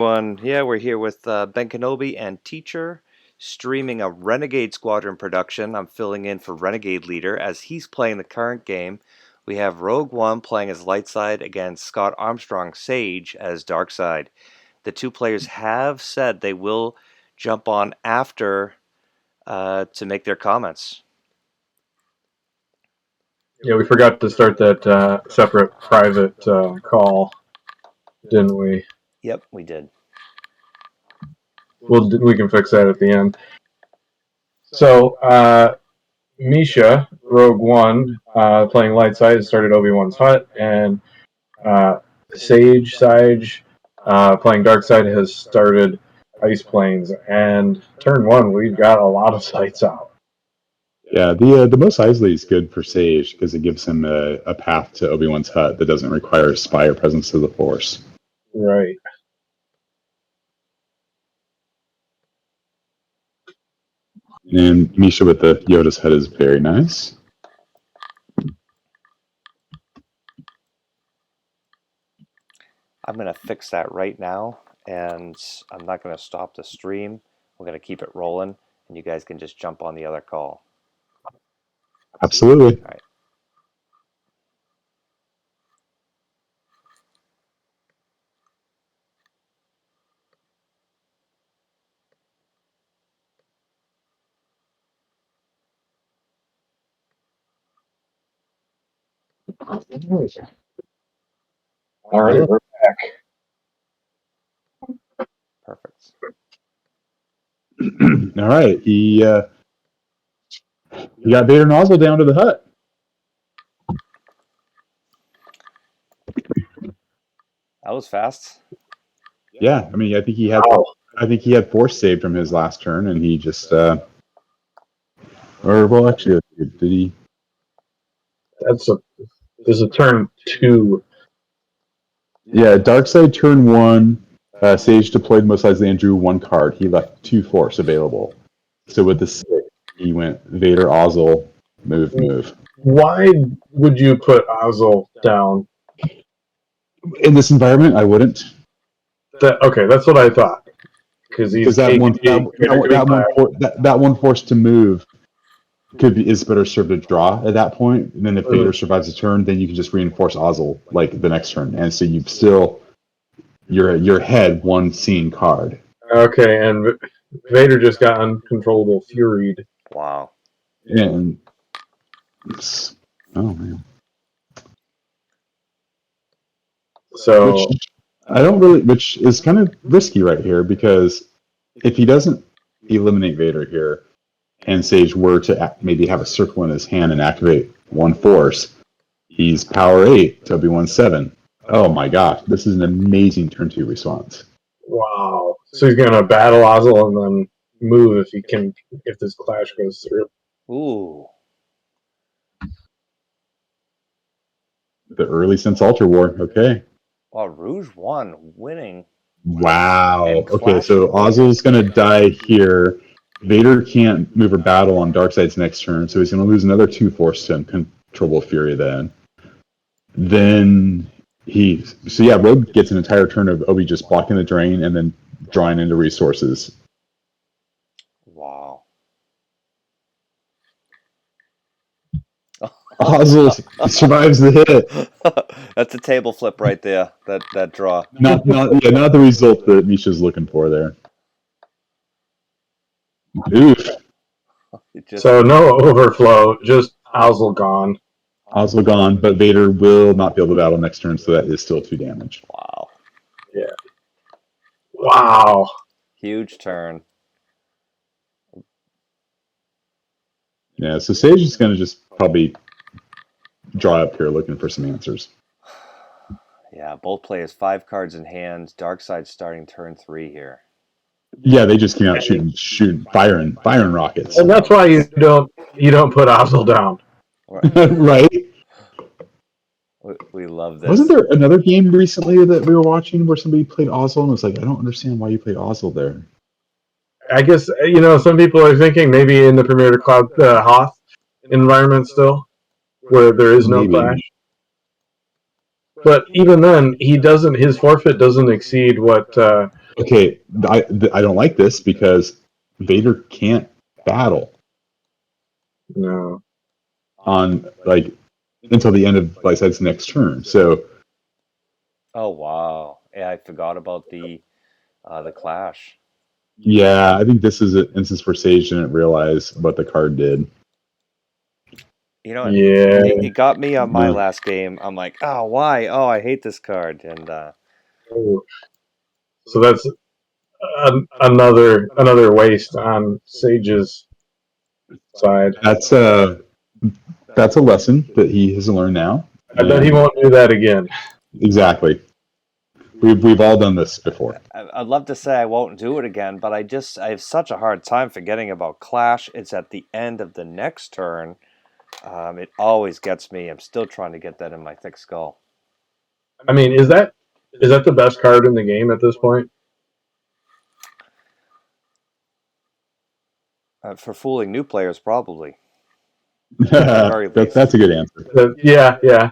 Yeah, we're here with Ben Kenobi and Teacher, streaming a Renegade Squadron production. I'm filling in for Renegade Leader as he's playing the current game. We have Rouge1 playing as light side against Scott Armstrong Saej as dark side. The two players have said they will jump on after to make their comments. Yeah, we forgot to start that separate private call, didn't we? Yep, we did. We can fix that at the end. So, Misha, Rouge1, playing light side, has started Obi-Wan's hut, and Saej, playing dark side, has started Ice Plains. And turn one, we've got a lot of sites out. Yeah, the Mos Eisley is good for Sage because it gives him a path to Obi-Wan's hut that doesn't require spy or presence of the Force. Right. And Misha with the Yoda's hut is very nice. I'm going to fix that right now, and I'm not going to stop the stream. We're going to keep it rolling, and you guys can just jump on the other call. Absolutely. All right. All right, we're back. Perfect. All right, he got Vader Nozzle down to the hut. That was fast. Yeah, I mean, I think he had Force saved from his last turn, and he just or well, actually, did he? This is a turn 2. Yeah, Darkseid turn 1. Sage deployed Mos Eisley and drew 1 card. He left 2 Force available. So with the 6, he went Vader, Ozzel, move. Why would you put Ozzel down? In this environment, I wouldn't. Okay, that's what I thought. Because that one Force to move is better served to draw at that point. And then if Vader survives a turn, then you can just reinforce Ozzel like the next turn, and so you've still your head 1 scene card. Okay, and Vader just got uncontrollable furied. Wow. And oh man. So which is kind of risky right here, because if he doesn't eliminate Vader here, and Sage were to maybe have a circle in his hand and activate 1 Force, he's power 8 to Obi-Wan 7. Oh my gosh, this is an amazing turn 2 response. Wow. So he's gonna battle Ozzel and then move if this clash goes through. Ooh. The early since Ultra War, okay. Wow, Rouge1 winning. Wow. Okay, so Ozzel's gonna die here. Vader can't move or battle on Darkseid's next turn, so he's gonna lose another 2 Force to Uncontrollable Fury then. Rogue gets an entire turn of Obi just blocking the drain and then drawing into resources. Wow. Ozzel survives the hit. That's a table flip right there. That draw. Not the result that Misha's looking for there. Oof. So no overflow, just Ozzel gone. Ozzel gone, but Vader will not be able to battle next turn, so that is still 2 damage. Wow. Yeah. Wow. Huge turn. Yeah, so Sage is going to just probably draw up here looking for some answers. Yeah, both players 5 cards in hand. Darkseid starting turn 3 here. Yeah, they just came out shooting firing rockets. And that's why you don't put Ozzel down. Right? We love this. Wasn't there another game recently that we were watching where somebody played Ozzel and was like, I don't understand why you played Ozzel there? I guess, some people are thinking maybe in the Premier Cloud Hoth environment still, where there is no clash. But even then, his forfeit doesn't exceed what Okay, I don't like this because Vader can't battle No. on like until the end of Lyside's next turn. So Oh wow. Yeah, I forgot about the clash. yeah, I think this is an instance where Saej didn't realize what the card did. You know, Yeah. it got me on my Yeah. last game. I'm like, oh, why? Oh, I hate this card. And So that's another waste on Sage's side. That's a lesson that he has learned now. I bet he won't do that again. Exactly. We've all done this before. I'd love to say I won't do it again, but I have such a hard time forgetting about Clash. It's at the end of the next turn. It always gets me. I'm still trying to get that in my thick skull. I mean, is that the best card in the game at this point? For fooling new players, probably. At the very least. That's a good answer. Yeah.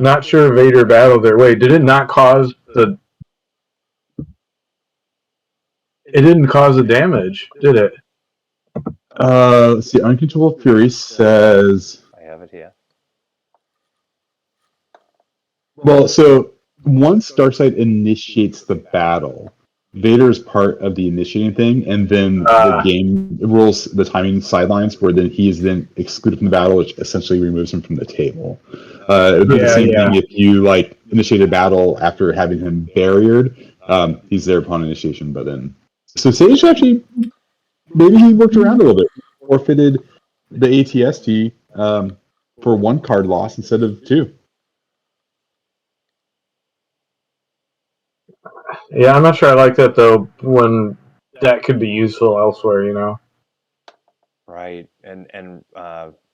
Not sure Vader battled their way. Did it not cause the? It didn't cause the damage, did it? Let's see. Uncontrollable Fury says. I have it here. Well, so once Darkseid initiates the battle, Vader is part of the initiating thing, and then the game rules the timing sidelines where then he is then excluded from the battle, which essentially removes him from the table. It would be the same thing if you like initiate a battle after having him barriered. He's there upon initiation, but then so Saej actually maybe he worked around a little bit, forfeited the ATST for one card loss instead of two. Yeah, I'm not sure I like that though. When that could be useful elsewhere, you know. Right, and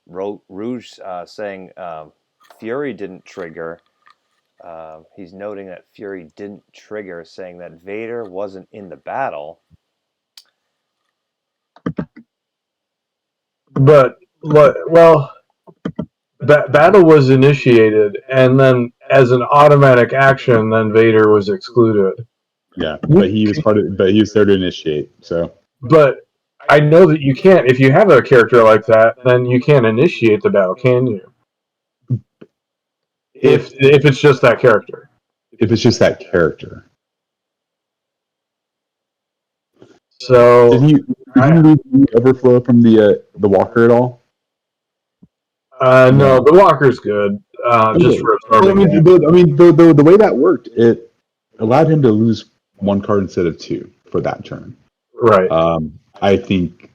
Rouge saying Fury didn't trigger. He's noting that Fury didn't trigger, saying that Vader wasn't in the battle. But well, battle was initiated, and then as an automatic action, then Vader was excluded. Yeah, but he was but he was there to initiate. So, but I know that you can't. If you have a character like that, then you can't initiate the battle, can you? If it's just that character. If it's just that character. So did you read the overflow from the Walker at all? No, the Walker's good. Just for absorbing. The way that worked, it allowed him to lose one card instead of two for that turn. Right. I think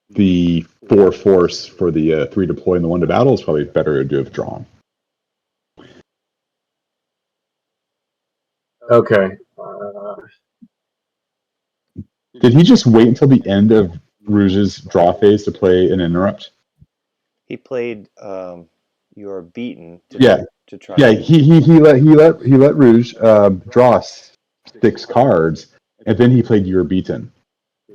the 4 force for the 3 deploy and the 1 to battle is probably better to have drawn. Okay. Did he just wait until the end of Rouge's draw phase to play an interrupt? He played "You Are Beaten." To try. Yeah, he let Rouge draw 6 cards, and then he played "You Are Beaten."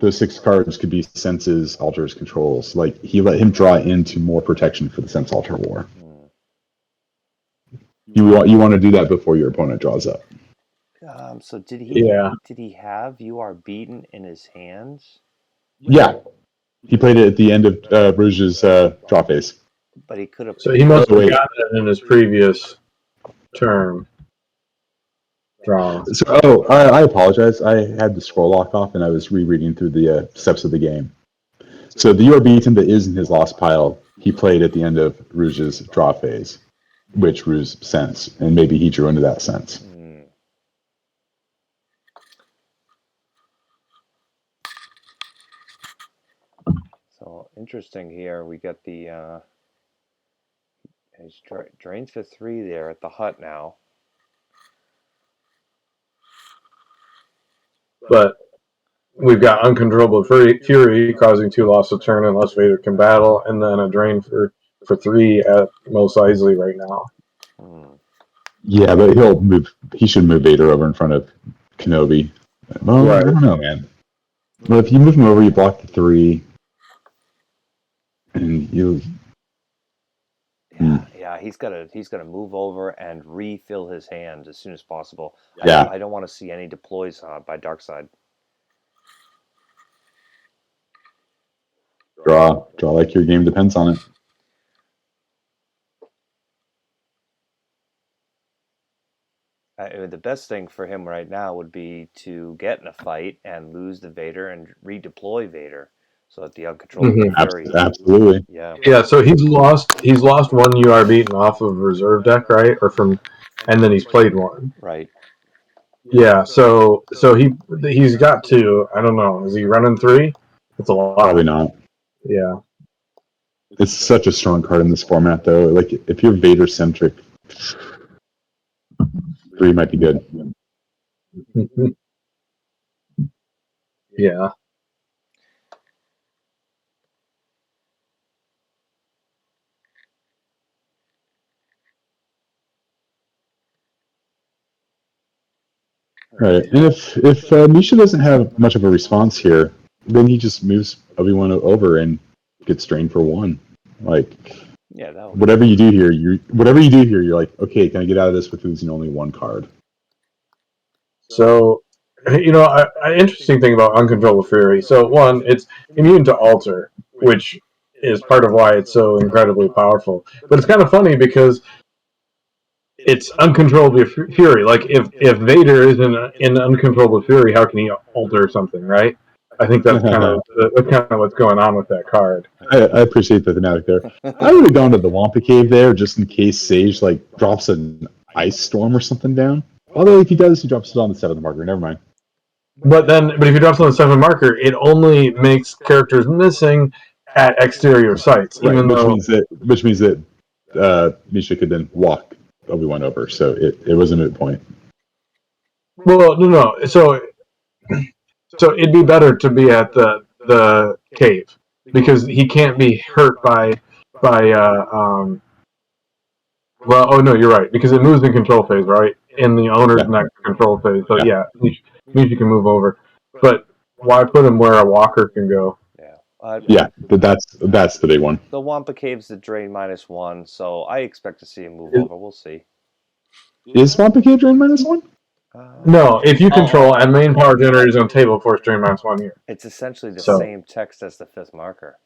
Those 6 cards could be senses, alters, controls. Like he let him draw into more protection for the sense alter war. You want to do that before your opponent draws up. So did he have "You Are Beaten" in his hands? Yeah, he played it at the end of Rouge's draw phase. But he could have. So he must have gotten it in his previous turn. Draw. So, I apologize. I had the scroll lock off, and I was rereading through the steps of the game. So the "You Are Beaten" that is in his lost pile, he played at the end of Rouge's draw phase, which Rouge sensed, and maybe he drew into that sense. So interesting here. We got the he's drains for 3 there at the hut now. But we've got Uncontrollable Fury causing 2 loss of turn unless Vader can battle, and then a drain for 3 at Mos Eisley right now. Yeah, but he should move Vader over in front of Kenobi. Well, right. I don't know, man. Well, if you move him over, you block the 3, and you. Yeah, he's gonna move over and refill his hand as soon as possible. Yeah. I don't want to see any deploys by Darkside. Draw like your game depends on it. The best thing for him right now would be to get in a fight and lose the Vader and redeploy Vader, so that the uncontrollable Fury. Absolutely. Yeah. Yeah, so he's lost one UR beaten off of reserve deck, right? And then he's played one. Right. Yeah, so he's got two. I don't know. Is he running three? It's a lot. Probably not. Yeah. It's such a strong card in this format, though. Like, if you're Vader centric, 3 might be good. Yeah. Right. And if Misha doesn't have much of a response here, then he just moves Obi-Wan over and gets drained for 1. Like, yeah, whatever you do here, you're like, okay, can I get out of this with losing only 1 card? So, interesting thing about Uncontrollable Fury. So, one, it's immune to alter, which is part of why it's so incredibly powerful. But it's kind of funny because it's Uncontrollable Fury. Like, if Vader is in Uncontrollable Fury, how can he alter something, right? I think that's kind of what's going on with that card. I appreciate the thematic there. I would have gone to the Wampa Cave there just in case Saej drops an ice storm or something down. Although if he does, he drops it on the 7th marker. Never mind. But if he drops on the 7 marker, it only makes characters missing at exterior sites, right, which means that Misha could then walk Obi-Wan over, so it was a moot point. Well, no. So it'd be better to be at the cave because he can't be hurt by. Well, oh no, you're right because it moves in control phase, right? In the owner's next control phase. So yeah, Misha can move over, but why put him where a walker can go? Yeah, that's the big one. The Wampa Cave's the drain -1, so I expect to see him move over. We'll see. Is Wampa Cave drain -1? No, if you control and main power generators on table, force drain -1 here. It's essentially the same text as the 5th marker.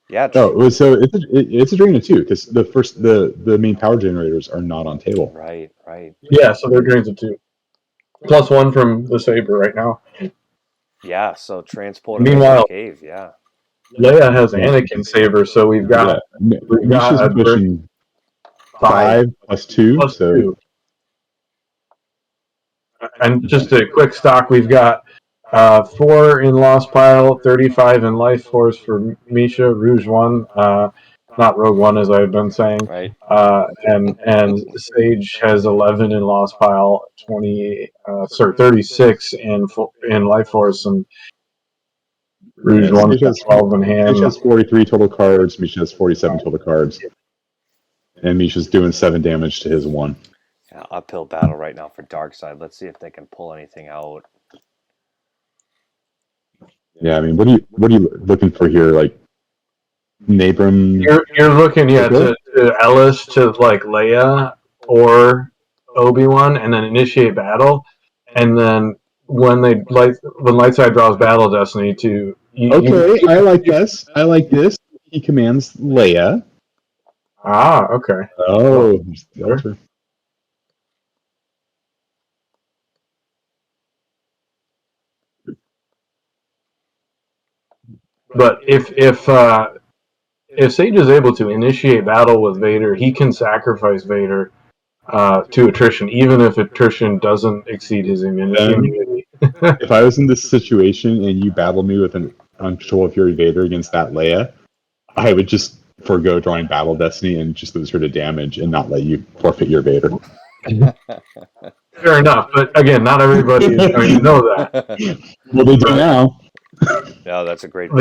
Yeah. Oh, so it's a drain of 2 because the main power generators are not on table. Right. Yeah, so they're drains of 2. +1 from the Saber right now. Yeah, so transport. Meanwhile, Cave. Yeah. Leia has Anakin Saber, so we've got Misha's pushing 5 + 2. So. 2. And just a quick stock, we've got 4 in Lost Pile, 35 in Life Force for Misha, Rouge1, not Rogue1 as I've been saying. Right. And Saej has 11 in Lost Pile, 36 in Life Force, and Rouge1 has 12 in hand. Saej has 43 total cards. Misha has 47 total cards, and Misha's doing 7 damage to his 1. Yeah, uphill battle right now for Darkside. Let's see if they can pull anything out. Yeah, I mean, what are you looking for here? Like Nabram? You're looking, to Ellis to like Leia or Obi-Wan, and then initiate battle, and then when Lightside draws Battle Destiny to. I like this. He commands Leia. Ah, okay. Oh, but if Saej is able to initiate battle with Vader, he can sacrifice Vader to attrition, even if attrition doesn't exceed his immunity. If I was in this situation and you battled me with an Uncontrollable Fury Vader against that Leia, I would just forego drawing Battle Destiny and just lose her to damage and not let you forfeit your Vader. Fair enough, but again, not everybody is going to know that. Well, they do now. No, that's a great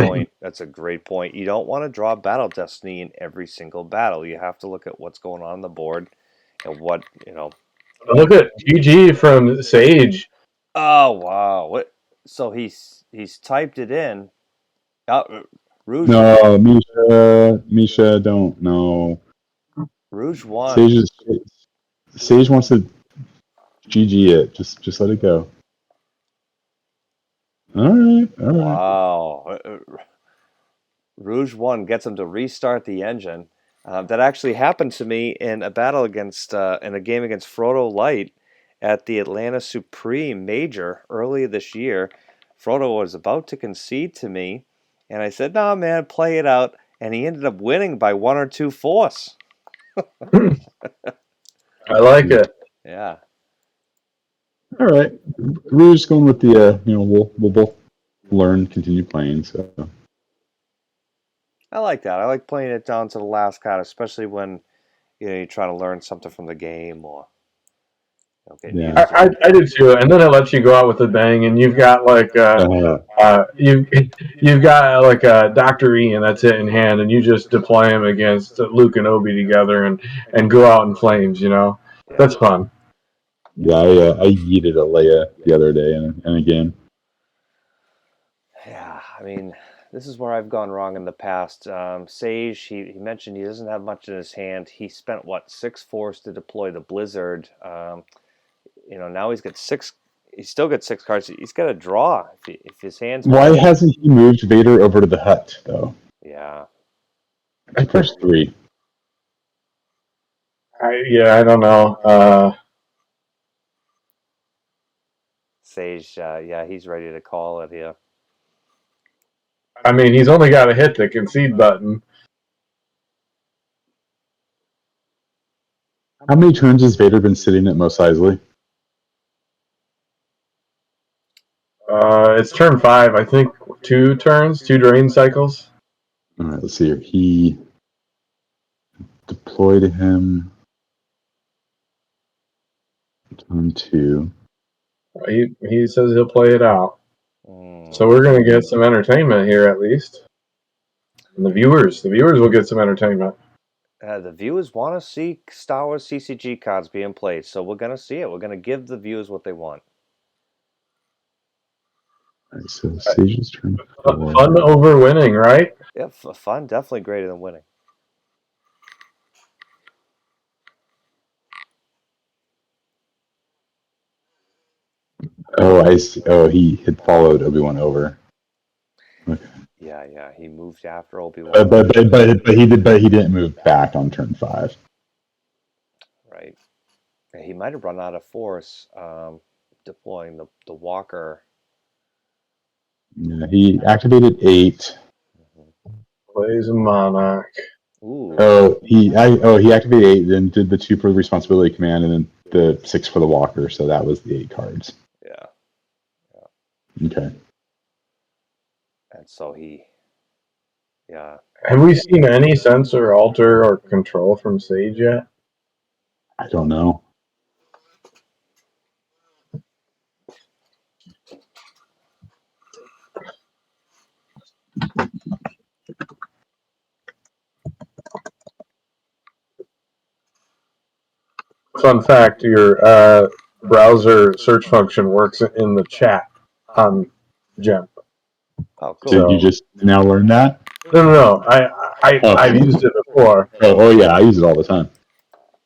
point. You don't want to draw Battle Destiny in every single battle. You have to look at what's going on the board and what. Look at GG from Saej. Oh wow! What? So he's typed it in. Rouge. No, Misha, don't. No. Rouge1. Sage wants to GG it. Just let it go. All right. Wow. Rouge1 gets him to restart the engine. That actually happened to me in a battle against, in a game against Frodo Light at the Atlanta Supreme Major earlier this year. Frodo was about to concede to me, and I said, "No, man, play it out." And he ended up winning by 1 or 2 force. I like it. Yeah. All right. We're just going with the we'll both learn, continue playing. So I like that. I like playing it down to the last card, especially when you try to learn something from the game or get yeah. news. I do too, and then it lets you go out with a bang, and you've got like you've got like a Dr. E, and that's it in hand, and you just deploy him against Luke and Obi together, and go out in flames. That's fun. Yeah, I yeeted a Leia the other day in a game. Yeah, I mean, this is where I've gone wrong in the past. Saej, he mentioned he doesn't have much in his hand. He spent, what, 6 force to deploy the Blizzard. Now he's got 6. He still got 6 cards. He's got a draw if his hand's Why bad. hasn't he moved Vader over to the hut though? Yeah. I pressed 3. I don't know. Saej, yeah, he's ready to call it here. I mean, he's only got to hit the concede button. How many turns has Vader been sitting at Mos Eisley? It's turn 5, I think. 2 turns, 2 drain cycles. All right, let's see here. He deployed him turn 2. He says he'll play it out. Mm. So we're going to get some entertainment here, at least. And the viewers will get some entertainment. The viewers want to see Star Wars CCG cards being played, so we're going to see it. We're going to give the viewers what they want. All right, so Sage's turn 4. Fun over winning, right? Yeah, fun, definitely greater than winning. Oh, I see. Oh, he had followed Obi-Wan over. Okay. Yeah, he moved after Obi-Wan. But he didn't move back on turn 5. Right. He might have run out of force deploying the walker. Yeah, he activated 8. Plays a monarch. Ooh. He activated 8, then did the 2 for the responsibility command, and then the 6 for the walker. So that was the 8 cards. Yeah. Okay. And so yeah. Have we seen any sensor, alter, or control from Saej yet? I don't know. Fun fact: your browser search function works in the chat on Gem. Oh, cool. Did you just now learn that? No. I've used it before. Oh yeah, I use it all the time.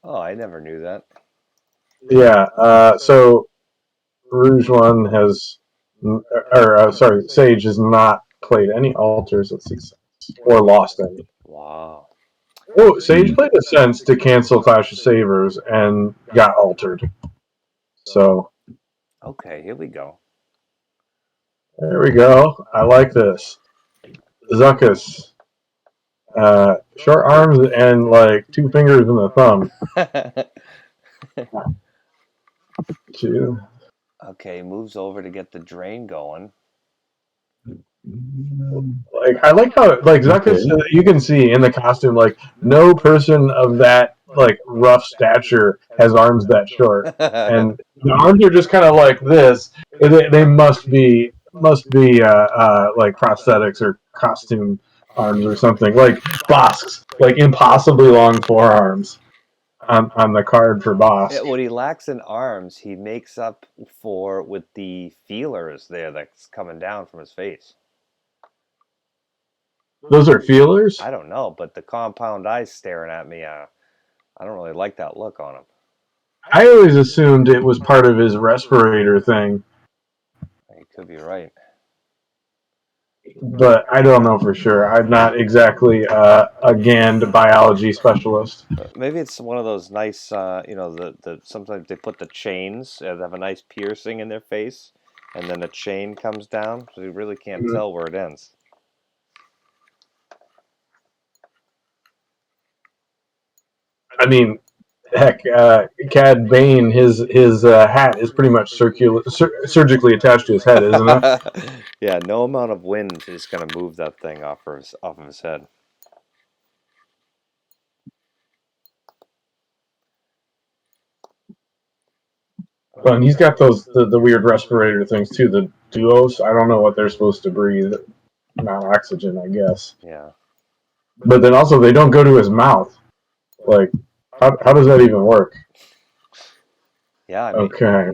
Oh, I never knew that. Yeah. So Rouge1 has, Saej has not played any alters at 6 or lost any. Wow. Oh, Saej played a sense to cancel Clash of Sabers and got altered. So Okay, here we go. there we go. I like this. Zuckus. Short arms and like 2 fingers and a thumb. 2. Okay, moves over to get the drain going. Like I like how Zuckus. Okay. You can see in the costume no person of that rough stature has arms that short, and the arms are just kind of like this. They must be like prosthetics or costume arms or something, like Bosk's impossibly long forearms on the card for Bosk. What he lacks in arms, he makes up for with the feelers there that's coming down from his face. Those are feelers. I don't know, but the compound eyes staring at me. I don't really like that look on him. I always assumed it was part of his respirator thing, You could be right. but I don't know for sure. I'm not exactly a GAND biology specialist. Maybe it's one of those nice, the sometimes they put the chains, they have a nice piercing in their face, and then the chain comes down, so you really can't tell where it ends. I mean, heck, Cad Bane, his hat is pretty much surgically attached to his head, isn't it? Yeah, no amount of wind is going to move that thing off of his head. Well, and he's got the weird respirator things too. The duos. I don't know what they're supposed to breathe. Not oxygen, I guess. Yeah. But then also they don't go to his mouth. Like, how does that even work? Yeah, I mean, okay.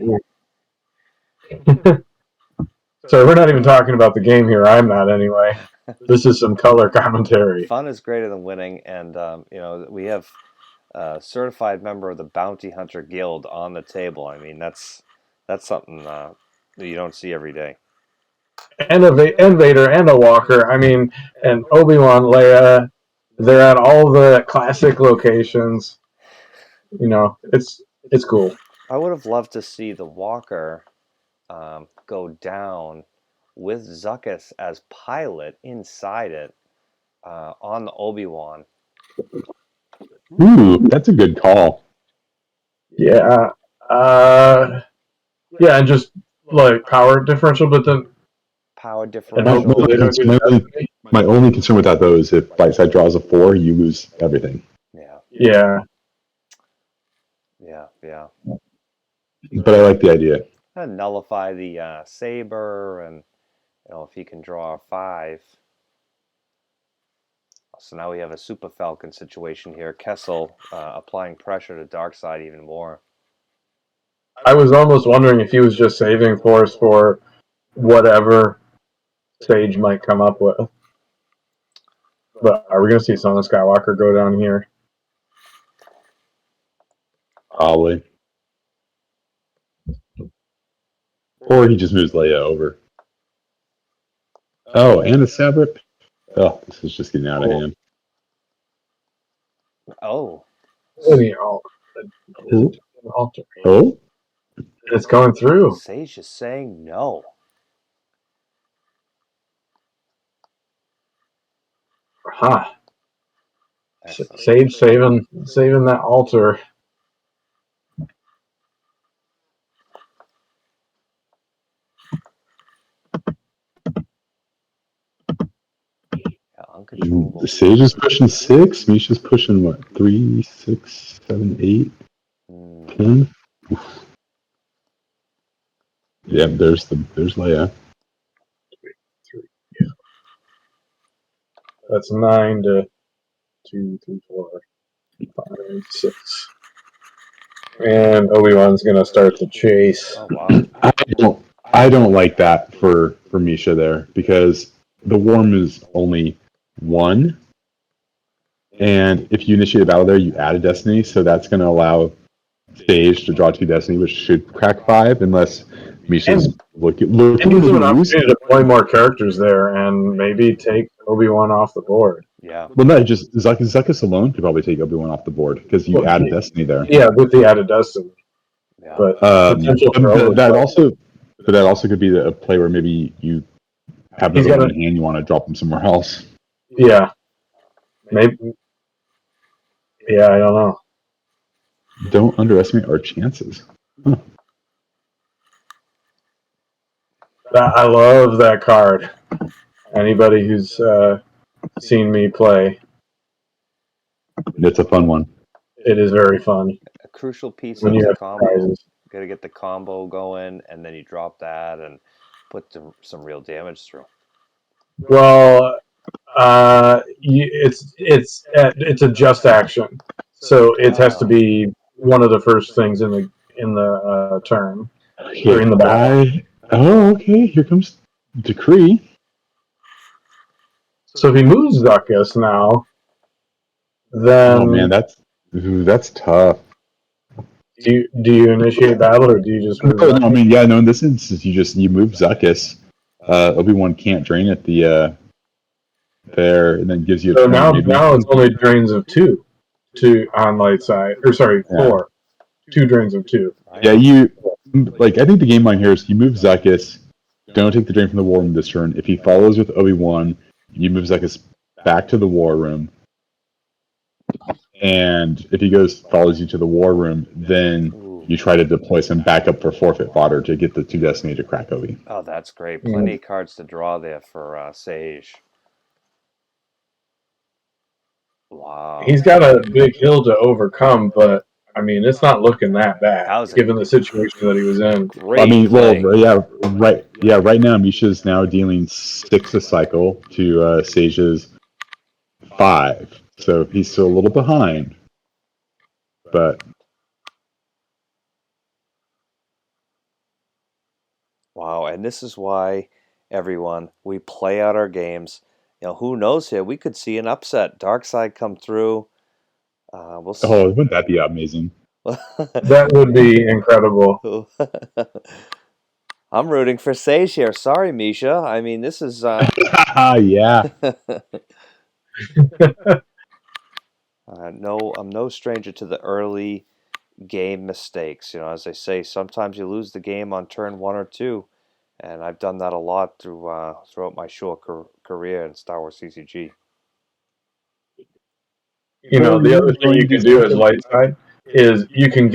So we're not even talking about the game here. I'm not anyway. This is some color commentary. Fun is greater than winning, and we have a certified member of the Bounty Hunter Guild on the table. I mean, that's something that you don't see every day. And Vader and a Walker. I mean, and Obi-Wan, Leia. They're at all the classic locations. You know, it's cool. I would have loved to see the Walker go down with Zuckuss as pilot inside it on the Obi-Wan. Ooh, that's a good call. Yeah. Yeah, and just like power differential, but then Power differential. My only concern with that, though, is if light side draws a 4, you lose everything. Yeah. But I like the idea. And nullify the saber, and if he can draw a 5. So now we have a Super Falcon situation here. Kessel applying pressure to Darkseid even more. I was almost wondering if he was just saving Force for whatever Saej might come up with. But are we going to see Son of Skywalker go down here? Probably. Or he just moves Leia over. Oh, and a Sabrip? Oh, this is just getting out of hand. Oh. Oh? It's going through. Saej is saying no. Huh. Saej saving that altar. Uncontrollable. Sage is pushing 6. Misha's pushing what? 3, 6, 7, 8, 10. Yep, there's Leia. That's 9 to 2, 3, 4, 5, 6. And Obi-Wan's gonna start the chase. Oh wow. I don't like that for Misha there, because the Worm is only 1. And if you initiate a battle there, you add a Destiny, so that's going to allow Sage to draw 2 Destiny, which should crack 5, unless Misha's looking to gives him an opportunity to play more characters there and maybe take Obi-Wan off the board. Yeah. Well, no, just Zuckuss alone could probably take Obi-Wan off the board, because you add a Destiny there. Yeah, with the added Destiny. Yeah. But that also could be a play where maybe you have another one in hand, you want to drop them somewhere else. Yeah. Maybe. Yeah, I don't know. Don't underestimate our chances. Huh. I love that card. Anybody who's seen me play, it's a fun one. It is very fun. A crucial piece of the combo. You got to get the combo going, and then you drop that and put some real damage through. Well, it's a just action, so it has to be one of the first things in the turn or in the battle. Oh, okay. Here comes Decree. So if he moves Zuckuss now, then Ooh, that's tough. Do you initiate battle or do you just move? No, I mean, no. In this instance, you move Zuckuss. Obi-Wan can't drain at the there, and then gives you a So turn. now it's only drains of 2 on light side, or sorry, 4. 2 drains of 2. Yeah, I think the game line here is you move Zuckuss, don't take the drain from the war room this turn. If he follows with Obi-Wan, you move Zuckuss back to the war room. And if he follows you to the war room, then you try to deploy some backup for forfeit fodder to get the 2 Destiny to crack Obi. Oh, that's great. Plenty of cards to draw there for Saej. Wow. He's got a big hill to overcome, but I mean, it's not looking that bad given the situation that he was in. Great. I mean, right now Misha's now dealing 6 a cycle to Sage's 5, so he's still a little behind. But wow, and this is why, everyone, we play out our games. Who knows here? We could see an upset. Darkside come through. We'll see. Oh, wouldn't that be amazing? That would be incredible. I'm rooting for Saej here. Sorry, Misha. I mean, this is... yeah. No, I'm no stranger to the early game mistakes. As they say, sometimes you lose the game on turn 1 or 2, and I've done that a lot throughout my short career in Star Wars CCG. The other thing you can do as light side is you can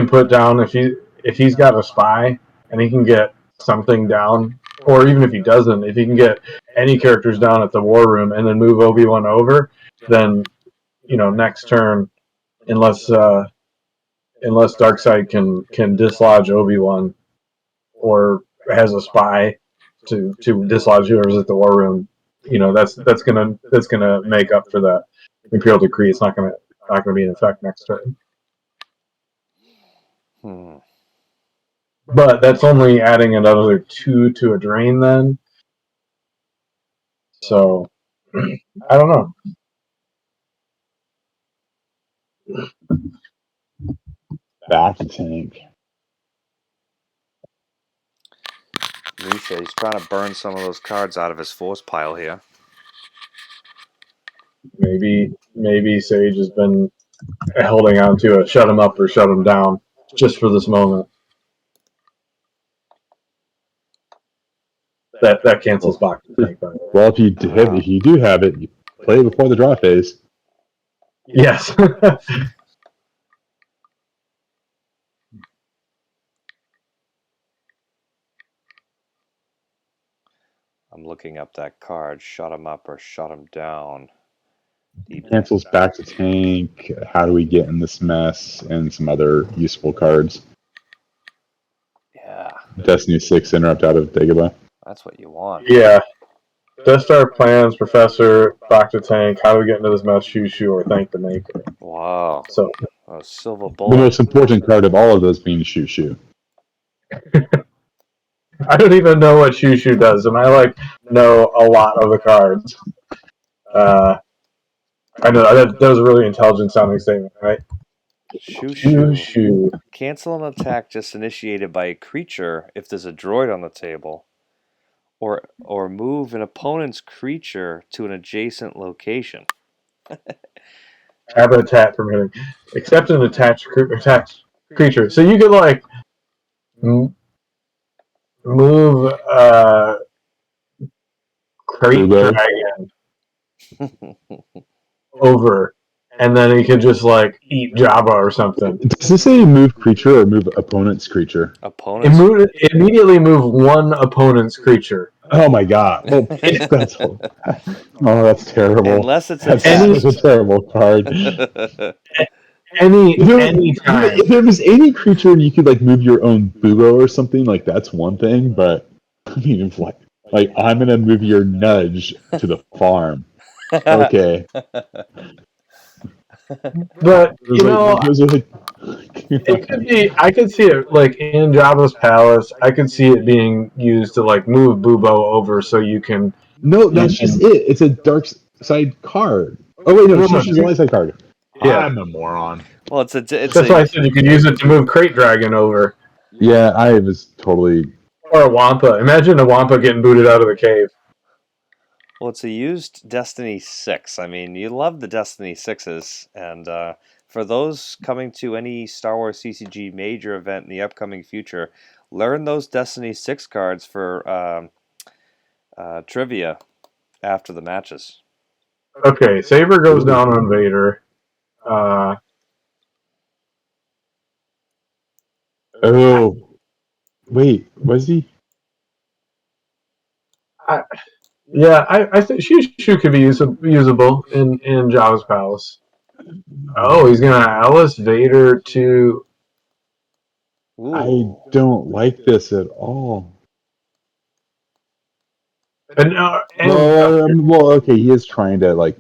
put down if he's got a spy and he can get something down, or even if he doesn't, if he can get any characters down at the war room and then move Obi-Wan over, then next turn, unless Darkseid can dislodge Obi-Wan or has a spy to dislodge whoever's at the war room, that's gonna make up for that Imperial Decree. It's not gonna be in effect next turn. But that's only adding another 2 to a drain then. So I don't know. Back to tank. Misha, he's trying to burn some of those cards out of his force pile here. Maybe Saej has been holding on to a shut him up or shut him down just for this moment. That cancels back to tank. Well, if you do have it, you play it before the draw phase. Yes. I'm looking up that card. Shut him up or shut him down. Cancels back to tank. How do we get in this mess? And some other useful cards. Yeah. Destiny 6 interrupt out of Dagobah. That's what you want. Yeah. Death Star plans, Professor, back to tank. How do we get into this mess? Shoo or thank the maker. Wow. So silver bullet. The most important card of all of those being Shoo. I don't even know what Shoo does, and I know a lot of the cards. I know that was a really intelligent sounding statement, right? Shoo. Cancel an attack just initiated by a creature if there's a droid on the table, or move an opponent's creature to an adjacent location. Habitat permitting, except an attached creature. So you could move Crate Dragon over, and then he could just eat Jabba or something. Does this say move creature or move opponent's creature? Opponent's. Immediately move one opponent's creature. Oh my god! Well, that's terrible. Unless it's that's a terrible card. Anytime. If there was any creature and you could move your own Bubo or something, that's one thing. But I mean, if, I'm gonna move your Nudge to the farm. Okay. But it could be. I could see it in Jabba's palace. I could see it being used to move Bubo over so you can. No, that's just it. It's a dark side card. Oh wait, no, it's a light side card. Yeah. I'm a moron. Well, it's That's why I said you could use it to move Crate Dragon over. Yeah, I was totally. Or a Wampa. Imagine a Wampa getting booted out of the cave. Well, it's a used Destiny 6. I mean, you love the Destiny 6s, and for those coming to any Star Wars CCG major event in the upcoming future, learn those Destiny 6 cards for trivia after the matches. Okay, Saber goes down on Vader. Oh, wait, was he? I think Shu could be usable in Jabba's palace. Oh, he's gonna Alice Vader to. Ooh. I don't like this at all. Well, okay, he is trying to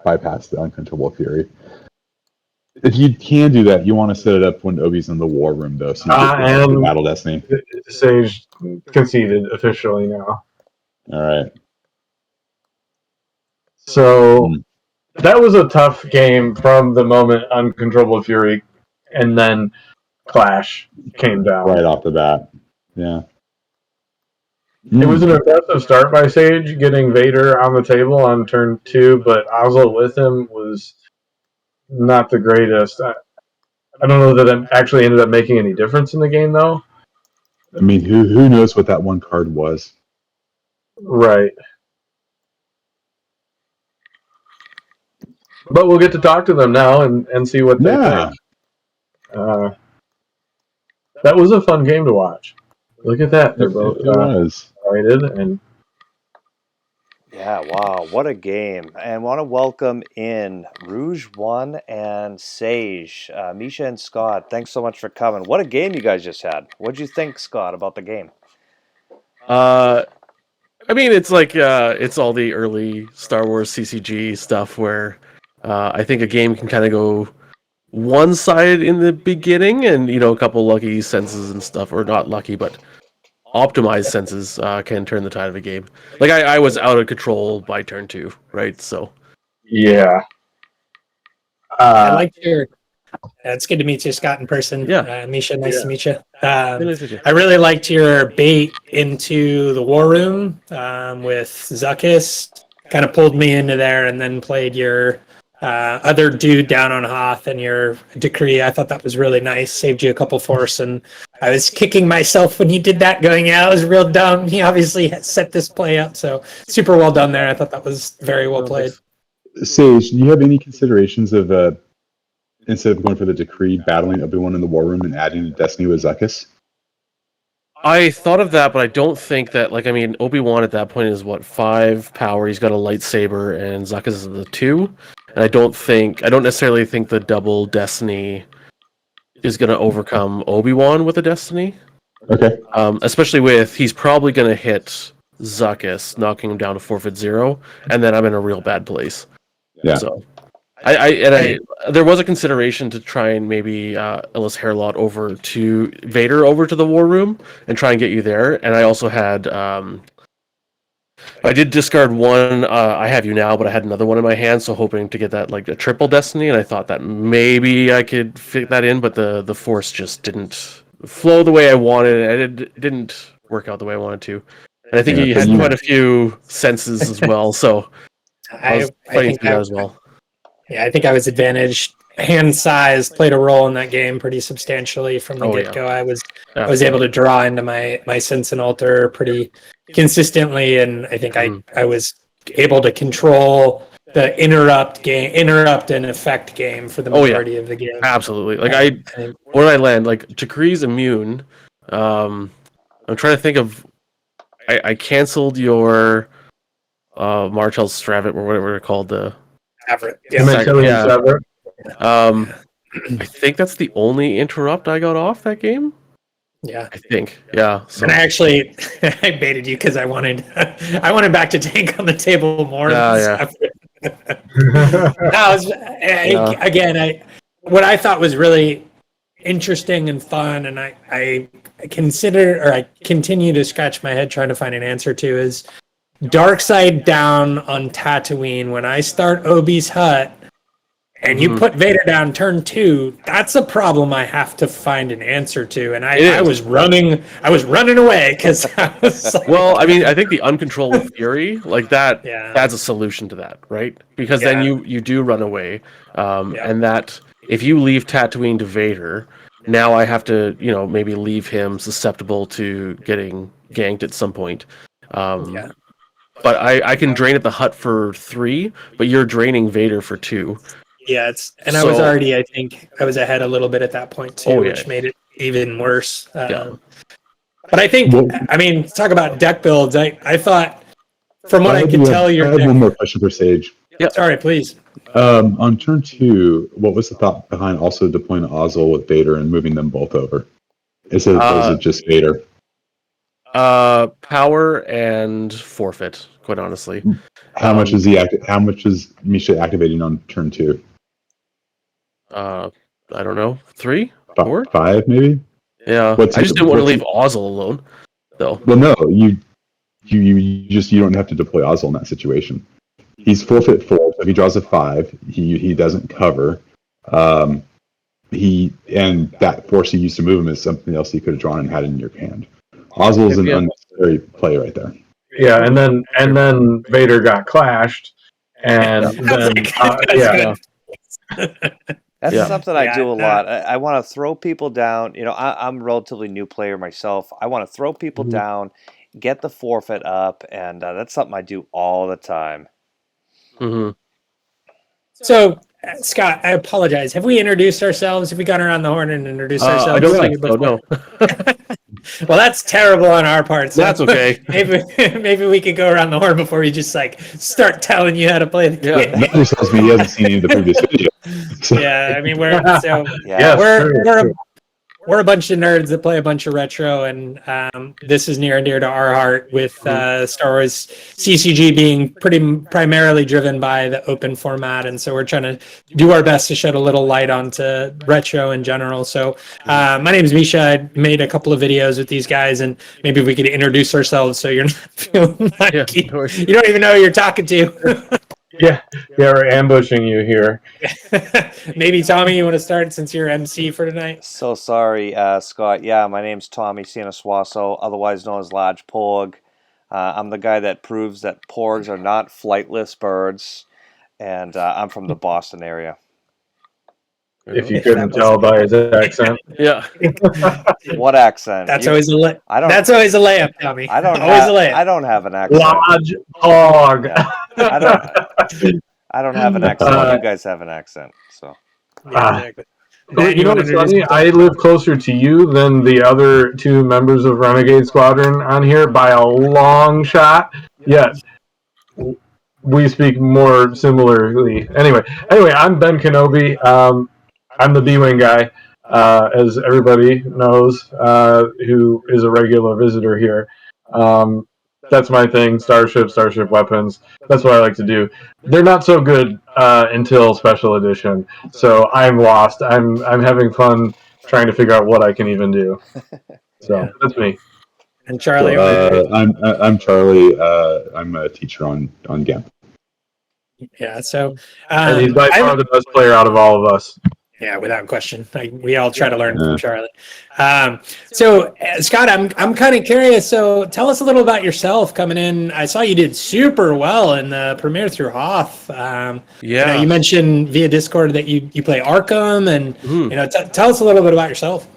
bypass the uncontrollable fury. If you can do that, you want to set it up when Obi's in the war room, though, so you get the Battle Destiny. Saej conceded officially now. All right. So that was a tough game from the moment Uncontrollable Fury and then Clash came down. Right off the bat. Yeah. It was an impressive start by Saej, getting Vader on the table on turn 2, but Oslo with him was not the greatest. I don't know that it actually ended up making any difference in the game, though. I mean, who knows what that one card was? Right. But we'll get to talk to them now and see what they think. That was a fun game to watch. Look at that. They're both excited. And yeah, wow, what a game. And want to welcome in Rouge1 and Saej. Misha and Scott, thanks so much for coming. What a game you guys just had. What'd you think, Scott, about the game? I mean, it's like it's all the early Star Wars CCG stuff where I think a game can kind of go one side in the beginning, and a couple lucky senses and stuff, or not lucky, but optimized senses can turn the tide of a game. Like I was out of control by turn 2, right? So yeah. I liked your. It's good to meet you, Scott, in person. Yeah. Misha, nice to meet you. I really liked your bait into the war room with Zuckuss. Kind of pulled me into there, and then played your other dude down on Hoth and your decree. I thought that was really nice. Saved you a couple force, and I was kicking myself when you did that, going, yeah, it was real dumb. He obviously set this play up, so super well done there. I thought that was very well played. Saej, do you have any considerations of instead of going for the decree, battling Obi-Wan in the war room and adding the Destiny with Zuckuss? I thought of that, but I don't think that, Obi-Wan at that point is 5 power. He's got a lightsaber, and Zuckuss is the 2. And I don't necessarily think the double Destiny is going to overcome Obi-Wan with a Destiny. Okay. Especially with, he's probably going to hit Zuckuss, knocking him down to forfeit 0, and then I'm in a real bad place. Yeah. So, there was a consideration to try and maybe Ellis Hairlot over to Vader over to the war room and try and get you there. And I also had I did discard one. I have you now, but I had another one in my hand, so hoping to get that a triple Destiny. And I thought that maybe I could fit that in, but the Force just didn't flow the way I wanted. It didn't work out the way I wanted to. And I think he had quite a few senses as well, so I was fighting through that as well. Yeah, I think I was advantaged. Hand size played a role in that game pretty substantially from the get-go. Yeah. I was able to draw into my sense and alter pretty consistently, and I think I was able to control the interrupt and effect game for the majority of the game. Absolutely. Where did I land? Decree's immune. I'm trying to think of. I canceled your Martel Stravit or whatever they're called. The Everett. Yeah. I think that's the only interrupt I got off that game. Yeah, I think. Yeah. So. And I baited you because I wanted back to tank on the table more. Again, what I thought was really interesting and fun, and I continue to scratch my head trying to find an answer to is Dark Side down on Tatooine. When I start Obi's hut and you put Vader down turn 2, that's a problem I have to find an answer to. And I was running away because I was like, well, I mean, I think the uncontrolled fury, like that, adds a solution to that, right? Because then you do run away, and that if you leave Tatooine to Vader, now I have to, maybe leave him susceptible to getting ganked at some point. But I can drain at the hut for 3, but you're draining Vader for 2. Yeah, I was already, I think, I was ahead a little bit at that point too, which made it even worse. But I think, I mean, talk about deck builds. I thought, from what I could tell, I have one more question for Saej. Yeah, sorry, please. On turn 2, what was the thought behind also deploying Ozzel with Vader and moving them both over? Is it just Vader? Power and forfeit, quite honestly. How much is How much is Misha activating on turn 2? I don't know, 3, 4, 5, maybe. Yeah, I just didn't want to leave Ozzel alone, though. Well, no, you don't have to deploy Ozzel in that situation. He's forfeit 4, so if he draws a 5, he doesn't cover. And that force you used to move him is something else you could have drawn and had in your hand. Ozzel is an unnecessary play right there. Yeah, and then Vader got clashed, and then That's something I do a lot. I want to throw people down. I'm a relatively new player myself. I want to throw people down, get the forfeit up, and that's something I do all the time. Mm-hmm. So, Scott, I apologize. Have we introduced ourselves? Have we gone around the horn and introduced ourselves? I don't think so, no. Well, that's terrible on our part. So that's okay. Maybe we could go around the horn before we just start telling you how to play the game. That just tells me he hasn't seen any of the previous videos. So. Yeah, I mean we're a bunch of nerds that play a bunch of retro, and this is near and dear to our heart with Star Wars CCG being primarily driven by the open format, and so we're trying to do our best to shed a little light onto retro in general. So my name is Misha. I made a couple of videos with these guys, and maybe we could introduce ourselves so you're not feeling like you don't even know who you're talking to. Yeah, we're ambushing you here. Maybe Tommy, you want to start since you're MC for tonight? So sorry, Scott. Yeah, my name's Tommy Sanaswaso, otherwise known as Large Porg. I'm the guy that proves that porgs are not flightless birds, and I'm from the Boston area. If you couldn't tell by his accent. Yeah. What accent? That's always a layup, Tommy. I don't have an accent. Large Porg. Yeah. I don't have an accent. You guys have an accent, so. Yeah, exactly. You know what's funny? I live closer to you than the other 2 members of Renegade Squadron on here by a long shot. Yet we speak more similarly. Anyway, I'm Ben Kenobi. I'm the B-Wing guy, as everybody knows, who is a regular visitor here. That's my thing, starship weapons. That's what I like to do. They're not so good until Special Edition, so I'm lost. I'm having fun trying to figure out what I can even do. So that's me. And Charlie? I'm Charlie. I'm a teacher on GAMP. Yeah, so... and he's by far the best player out of all of us. Yeah, without question. We all try to learn from Charlie. So, Scott, I'm kind of curious. So, tell us a little about yourself coming in. I saw you did super well in the premiere through Hoth. You mentioned via Discord that you play Arkham, and tell us a little bit about yourself.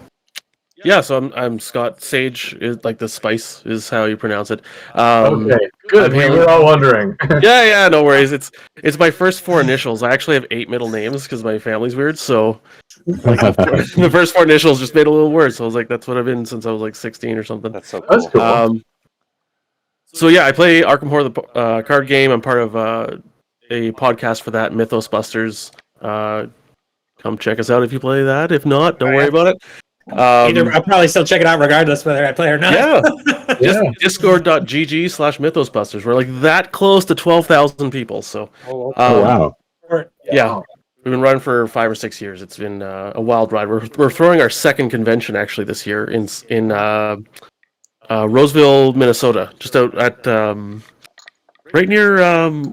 Yeah, so I'm Scott. Saej is like the spice is how you pronounce it. Okay, good. We were all wondering. yeah, no worries. It's my first 4 initials. I actually have 8 middle names because my family's weird. So the first 4 initials just made a little word. So I was like, that's what I've been since I was like 16 or something. That's so cool. That's cool. So yeah, I play Arkham Horror, the card game. I'm part of a podcast for that, Mythos Busters. Come check us out if you play that. If not, don't worry about it. I'll probably still check it out regardless whether I play or not. Yeah. Discord.gg/MythosBusters. We're like that close to 12,000 people. So, wow. Yeah. We've been running for 5 or 6 years. It's been a wild ride. We're throwing our second convention actually this year in Roseville, Minnesota, just out at right near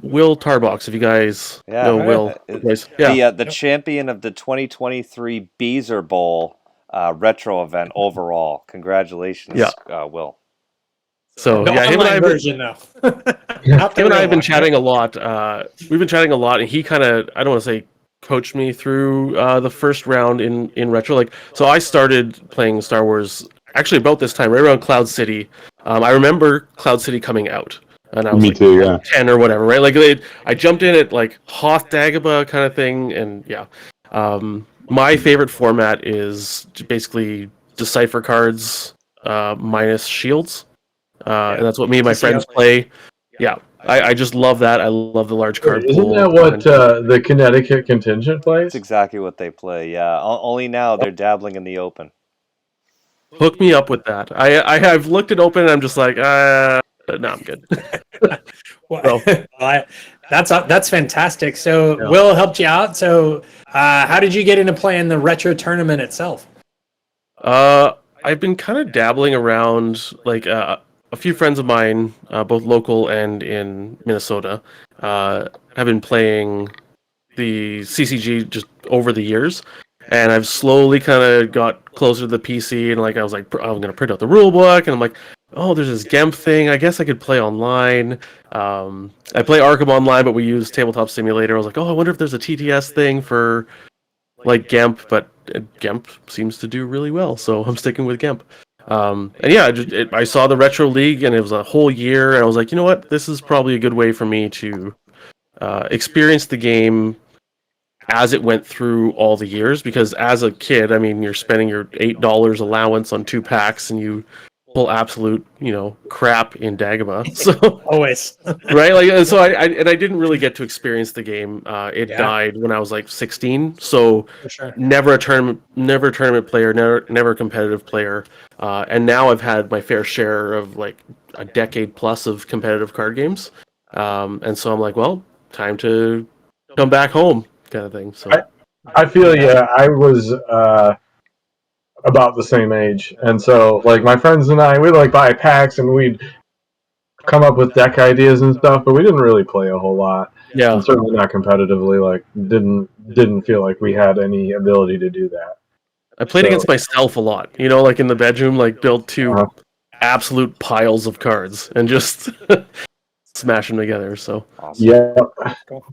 Will Tarbox. If you guys know Will, The champion of the 2023 Beezer Bowl retro event overall. Congratulations, Will. So the online version, though. Him and I have been chatting a lot. We've been chatting a lot, and he kind of, I don't want to say coached me through the first round in retro. Like, so I started playing Star Wars actually about this time, right around Cloud City. I remember Cloud City coming out, and I was too, yeah. 10 or whatever, right? Like, I jumped in at like Hoth Dagobah kind of thing, and yeah. My favorite format is basically Decipher cards minus shields. And that's what me and my friends play. Yeah, I just love that. I love the large card pool. Isn't that what the Connecticut contingent plays? That's exactly what they play, yeah. Only now they're dabbling in the Open. Hook me up with that. I've looked at Open and I'm just like, no, I'm good. That's fantastic. So Will helped you out. So how did you get into playing the retro tournament itself? I've been kind of dabbling around, like a few friends of mine, both local and in Minnesota, have been playing the CCG just over the years, and I've slowly kind of got closer to the PC, and like I was like, I'm gonna print out the rule book, and I'm like, oh, there's this GEMP thing. I guess I could play online. I play Arkham online, but we use Tabletop Simulator. I was like, oh, I wonder if there's a TTS thing for like GEMP, but GEMP seems to do really well, so I'm sticking with GEMP. And yeah, I saw the Retro League, and it was a whole year, and I was like, you know what, this is probably a good way for me to experience the game as it went through all the years, because as a kid, I mean, you're spending your $8 allowance on 2 packs, and you pull absolute, crap in Dagobah. So always right, like, and so I didn't really get to experience the game. It died when I was like 16, so never a tournament player, never a competitive player. And now I've had my fair share of like a decade plus of competitive card games. And so I'm like, well, time to come back home, kind of thing. So I feel I was about the same age, and so like my friends and I, we'd like buy packs and we'd come up with deck ideas and stuff, but we didn't really play a whole lot. Yeah, and certainly not competitively. Like didn't feel like we had any ability to do that. I played against myself a lot, like in the bedroom, like build 2 absolute piles of cards and just smash them together. So awesome. Yeah. Cool.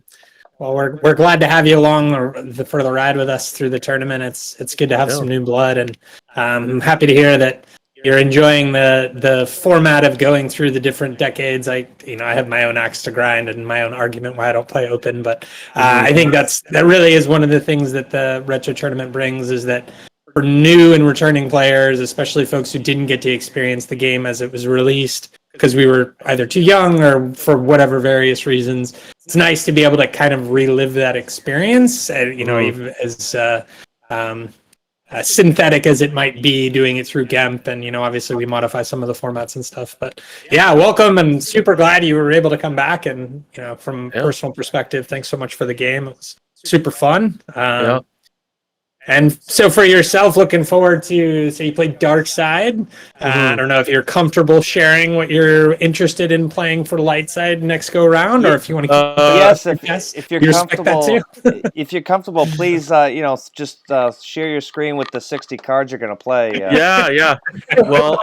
Well, we're glad to have you along for the ride with us through the tournament. It's good to have some new blood, and I'm happy to hear that you're enjoying the format of going through the different decades. I have my own axe to grind and my own argument why I don't play Open, but I think that really is one of the things that the retro tournament brings, is that for new and returning players, especially folks who didn't get to experience the game as it was released because we were either too young or for whatever various reasons, it's nice to be able to kind of relive that experience, even as synthetic as it might be, doing it through GEMP, and obviously we modify some of the formats and stuff. But yeah, welcome, and super glad you were able to come back. And from a personal perspective, thanks so much for the game. It was super fun. And so for yourself, looking forward to, so you played Dark Side. I don't know if you're comfortable sharing what you're interested in playing for Light Side next go around, or if you want to keep if you're comfortable, if you're comfortable, please, just share your screen with the 60 cards you're going to play. Yeah. Well,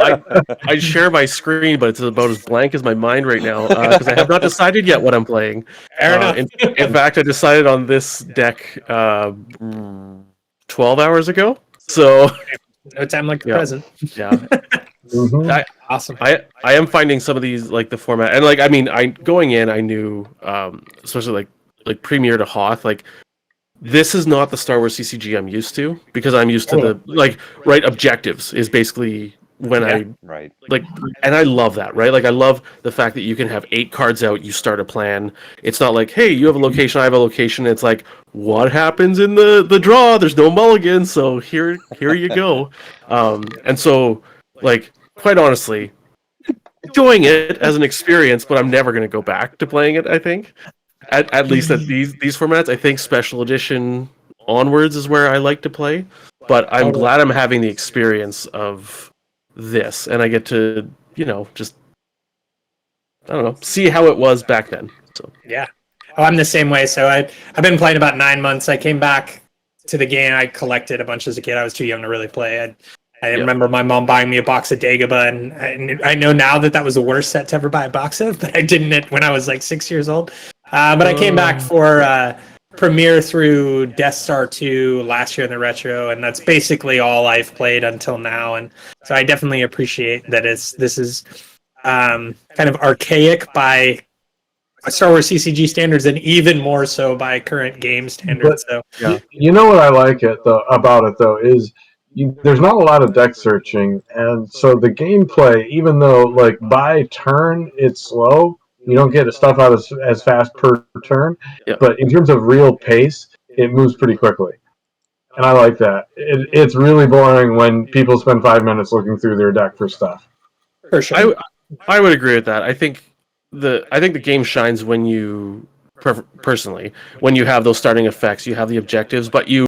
I share my screen, but it's about as blank as my mind right now, because I have not decided yet what I'm playing. Fair enough. In fact, I decided on this deck 12 hours ago, so no time like the present. Awesome. I am finding some of these, like the format, and like, I mean, going in, I knew, especially like Premier to Hoth, like this is not the Star Wars CCG I'm used to, because I'm used to the objectives is basically when and I love that, right? Like I love the fact that you can have 8 cards out, you start a plan. It's not like, hey, you have a location, I have a location. It's like, what happens in the draw? There's no mulligan, so here you go. And so, like, quite honestly, enjoying it as an experience, but I'm never going to go back to playing it, I think. At least at these formats. I think Special Edition onwards is where I like to play. But I'm glad I'm having the experience of this, and I get to, just I don't know, see how it was back then. So Yeah. Oh, I'm the same way. So I've been playing about 9 months. I came back to the game. I collected a bunch as a kid. I was too young to really play. I remember my mom buying me a box of Dagobah, and I know now that was the worst set to ever buy a box of, but I didn't when I was like 6 years old. But I came back for Premiere through Death Star 2 last year in the retro, and that's basically all I've played until now. And so I definitely appreciate that this is kind of archaic by Star Wars CCG standards, and even more so by current game standards. But So you know what I like about it though is there's not a lot of deck searching, and so the gameplay, even though like by turn it's slow, you don't get stuff out as fast per turn. Yeah. But in terms of real pace, it moves pretty quickly, and I like that. It's really boring when people spend 5 minutes looking through their deck for stuff. for sure. I would agree with that. I think the game shines when you personally when you have those starting effects, you have the objectives, but you